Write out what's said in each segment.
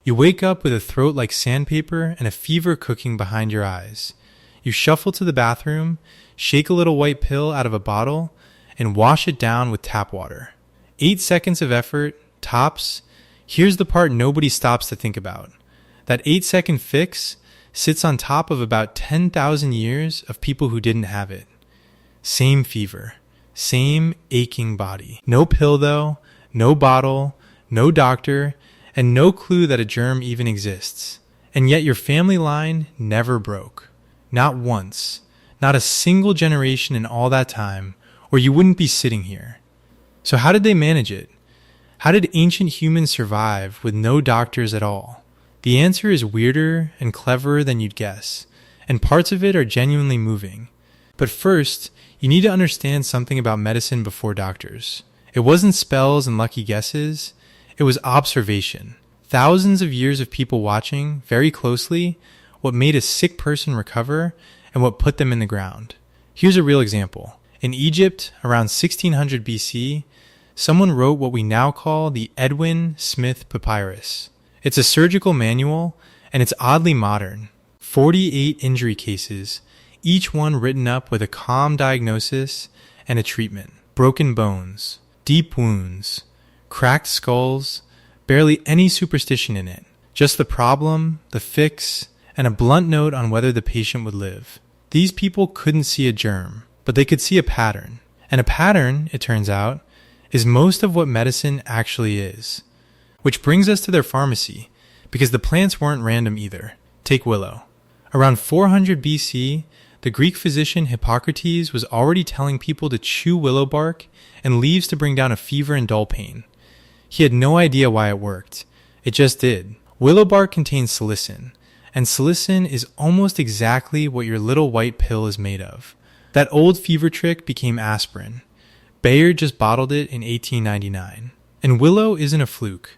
You wake up with a throat like sandpaper and a fever cooking behind your eyes. You shuffle to the bathroom, shake a little white pill out of a bottle, and wash it down with tap water. 8 seconds of effort, tops. Here's the part nobody stops to think about. That 8-second fix sits on top of about 10,000 years of people who didn't have it. Same fever, same aching body. No pill though, no bottle, no doctor, and no clue that a germ even exists. And yet your family line never broke. Not once. Not a single generation in all that time, or you wouldn't be sitting here. So how did they manage it? How did ancient humans survive with no doctors at all? The answer is weirder and cleverer than you'd guess, and parts of it are genuinely moving. But first, you need to understand something about medicine before doctors. It wasn't spells and lucky guesses, it was observation. Thousands of years of people watching, very closely, what made a sick person recover and what put them in the ground. Here's a real example. In Egypt, around 1600 BC, someone wrote what we now call the Edwin Smith Papyrus. It's a surgical manual, and it's oddly modern. 48 injury cases, each one written up with a calm diagnosis and a treatment. Broken bones, deep wounds, cracked skulls, barely any superstition in it. Just the problem, the fix, and a blunt note on whether the patient would live. These people couldn't see a germ, but they could see a pattern. And a pattern, it turns out, is most of what medicine actually is. Which brings us to their pharmacy, because the plants weren't random either. Take willow. Around 400 BC, the Greek physician Hippocrates was already telling people to chew willow bark and leaves to bring down a fever and dull pain. He had no idea why it worked. It just did. Willow bark contains salicin, and salicin is almost exactly what your little white pill is made of. That old fever trick became aspirin. Bayer just bottled it in 1899. And willow isn't a fluke.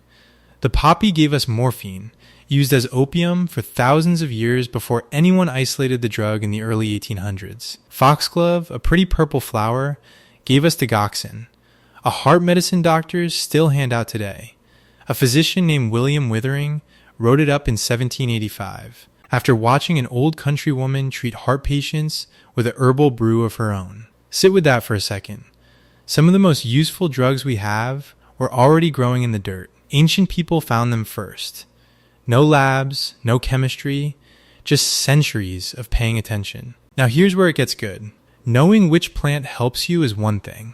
The poppy gave us morphine, used as opium for thousands of years before anyone isolated the drug in the early 1800s. Foxglove, a pretty purple flower, gave us digoxin. A heart medicine doctors still hand out today. A physician named William Withering wrote it up in 1785, after watching an old countrywoman treat heart patients with a herbal brew of her own. Sit with that for a second. Some of the most useful drugs we have were already growing in the dirt. Ancient people found them first. No labs, no chemistry, just centuries of paying attention. Now here's where it gets good. Knowing which plant helps you is one thing.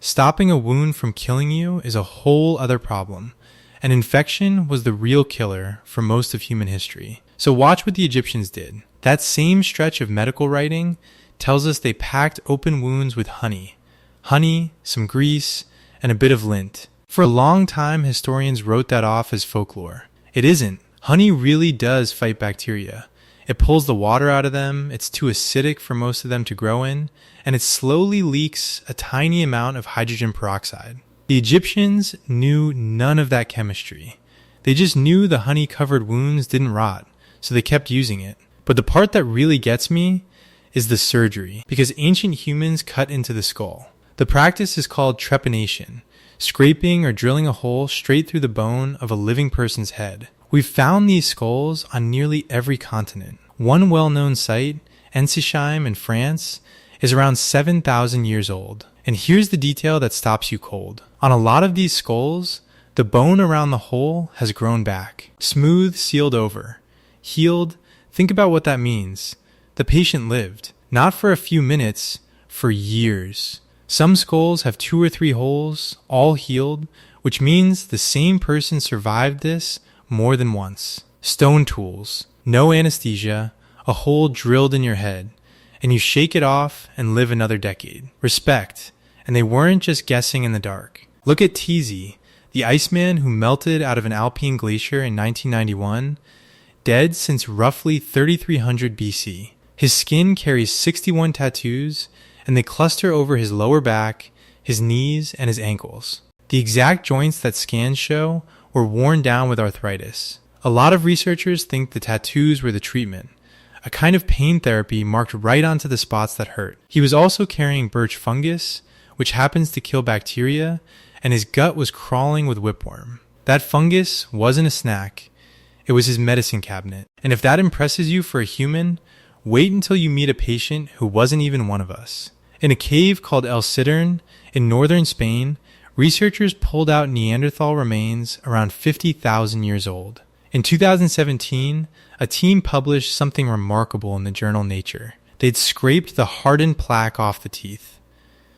Stopping a wound from killing you is a whole other problem. An infection was the real killer for most of human history. So watch what the Egyptians did. That same stretch of medical writing tells us they packed open wounds with honey. Honey, some grease, and a bit of lint. For a long time, historians wrote that off as folklore. It isn't. Honey really does fight bacteria. It pulls the water out of them, it's too acidic for most of them to grow in, and it slowly leaks a tiny amount of hydrogen peroxide. The Egyptians knew none of that chemistry. They just knew the honey-covered wounds didn't rot, so they kept using it. But the part that really gets me is the surgery, because ancient humans cut into the skull. The practice is called trepanation, scraping or drilling a hole straight through the bone of a living person's head. We've found these skulls on nearly every continent. One well-known site, Ensisheim in France, is around 7,000 years old. And here's the detail that stops you cold. On a lot of these skulls, the bone around the hole has grown back. Smooth, sealed over. Healed, think about what that means. The patient lived, not for a few minutes, for years. Some skulls have 2 or 3 holes, all healed, which means the same person survived this more than once. Stone tools, no anesthesia, a hole drilled in your head, and you shake it off and live another decade. Respect, and they weren't just guessing in the dark. Look at Tizi, the Iceman who melted out of an Alpine glacier in 1991, dead since roughly 3300 BC. His skin carries 61 tattoos, and they cluster over his lower back, his knees, and his ankles. The exact joints that scans show were worn down with arthritis. A lot of researchers think the tattoos were the treatment, a kind of pain therapy marked right onto the spots that hurt. He was also carrying birch fungus, which happens to kill bacteria, and his gut was crawling with whipworm. That fungus wasn't a snack. It was his medicine cabinet. And if that impresses you for a human, wait until you meet a patient who wasn't even one of us. In a cave called El Citern in northern Spain, researchers pulled out Neanderthal remains around 50,000 years old. In 2017, a team published something remarkable in the journal Nature. They'd scraped the hardened plaque off the teeth.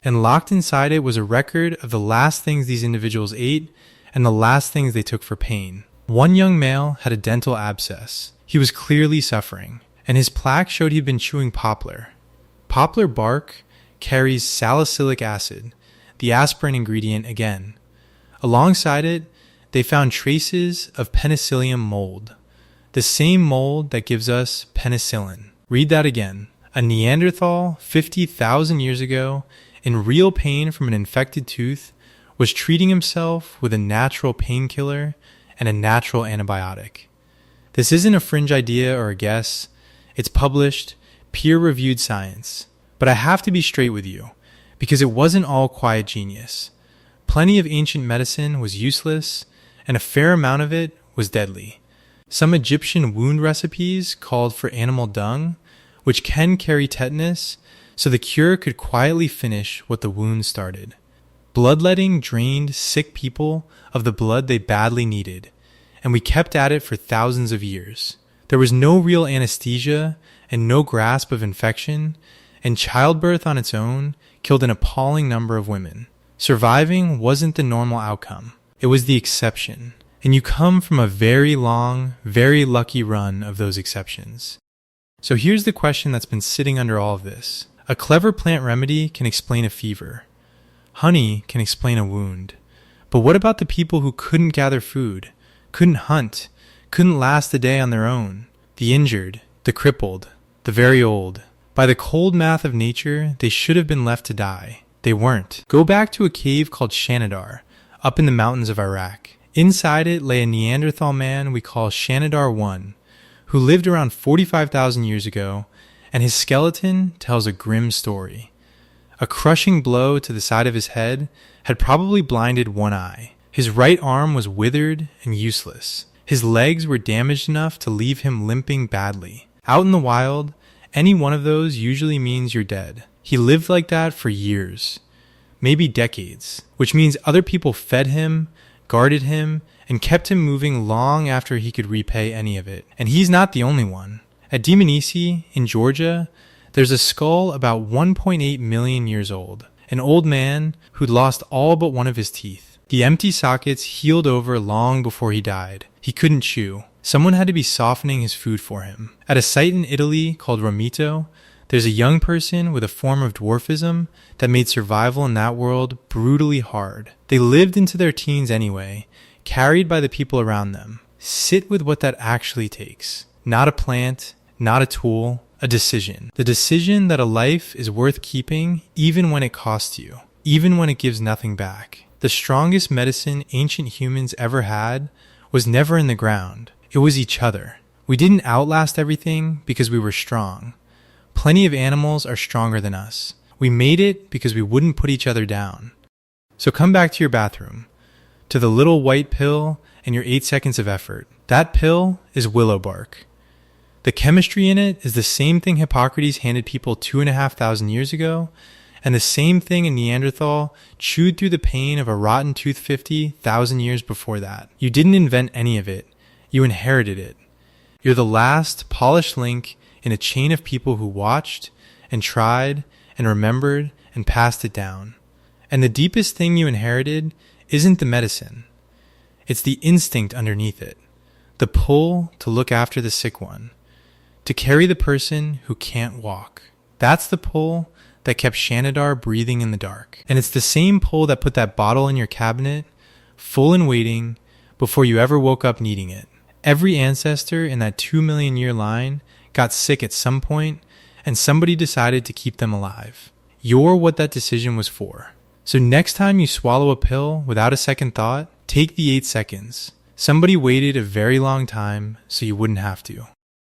And locked inside it was a record of the last things these individuals ate and the last things they took for pain. One young male had a dental abscess. He was clearly suffering, and his plaque showed he'd been chewing poplar. Poplar bark carries salicylic acid, the aspirin ingredient again. Alongside it, they found traces of penicillium mold, the same mold that gives us penicillin. Read that again. A Neanderthal 50,000 years ago, in real pain from an infected tooth, was treating himself with a natural painkiller and a natural antibiotic. This isn't a fringe idea or a guess. It's published, peer-reviewed science. But I have to be straight with you, because it wasn't all quiet genius. Plenty of ancient medicine was useless, and a fair amount of it was deadly. Some Egyptian wound recipes called for animal dung, which can carry tetanus, so the cure could quietly finish what the wound started. Bloodletting drained sick people of the blood they badly needed, and we kept at it for thousands of years. There was no real anesthesia and no grasp of infection, and childbirth on its own killed an appalling number of women. Surviving wasn't the normal outcome. It was the exception. And you come from a very long, very lucky run of those exceptions. So here's the question that's been sitting under all of this. A clever plant remedy can explain a fever. Honey can explain a wound. But what about the people who couldn't gather food, couldn't hunt, couldn't last a day on their own? The injured, the crippled, the very old. By the cold math of nature, they should have been left to die. They weren't. Go back to a cave called Shanidar, up in the mountains of Iraq. Inside it lay a Neanderthal man we call Shanidar I, who lived around 45,000 years ago, and his skeleton tells a grim story. A crushing blow to the side of his head had probably blinded one eye. His right arm was withered and useless. His legs were damaged enough to leave him limping badly. Out in the wild, any one of those usually means you're dead. He lived like that for years, maybe decades, which means other people fed him, guarded him, and kept him moving long after he could repay any of it. And he's not the only one. At Dmanisi, in Georgia, there's a skull about 1.8 million years old. An old man who'd lost all but one of his teeth. The empty sockets healed over long before he died. He couldn't chew. Someone had to be softening his food for him. At a site in Italy called Romito, there's a young person with a form of dwarfism that made survival in that world brutally hard. They lived into their teens anyway, carried by the people around them. Sit with what that actually takes. Not a plant, not a tool, a decision. The decision that a life is worth keeping even when it costs you, even when it gives nothing back. The strongest medicine ancient humans ever had was never in the ground. It was each other. We didn't outlast everything because we were strong. Plenty of animals are stronger than us. We made it because we wouldn't put each other down. So come back to your bathroom, to the little white pill and your 8 seconds of effort. That pill is willow bark. The chemistry in it is the same thing Hippocrates handed people 2,500 years ago, and the same thing a Neanderthal chewed through the pain of a rotten tooth 50,000 years before that. You didn't invent any of it. You inherited it. You're the last polished link in a chain of people who watched and tried and remembered and passed it down. And the deepest thing you inherited isn't the medicine. It's the instinct underneath it. The pull to look after the sick one. To carry the person who can't walk. That's the pull that kept Shanidar breathing in the dark. And it's the same pull that put that bottle in your cabinet, full and waiting, before you ever woke up needing it. Every ancestor in that 2 million year line got sick at some point, and somebody decided to keep them alive. You're what that decision was for. So next time you swallow a pill without a second thought, take the 8 seconds. Somebody waited a very long time so you wouldn't have to.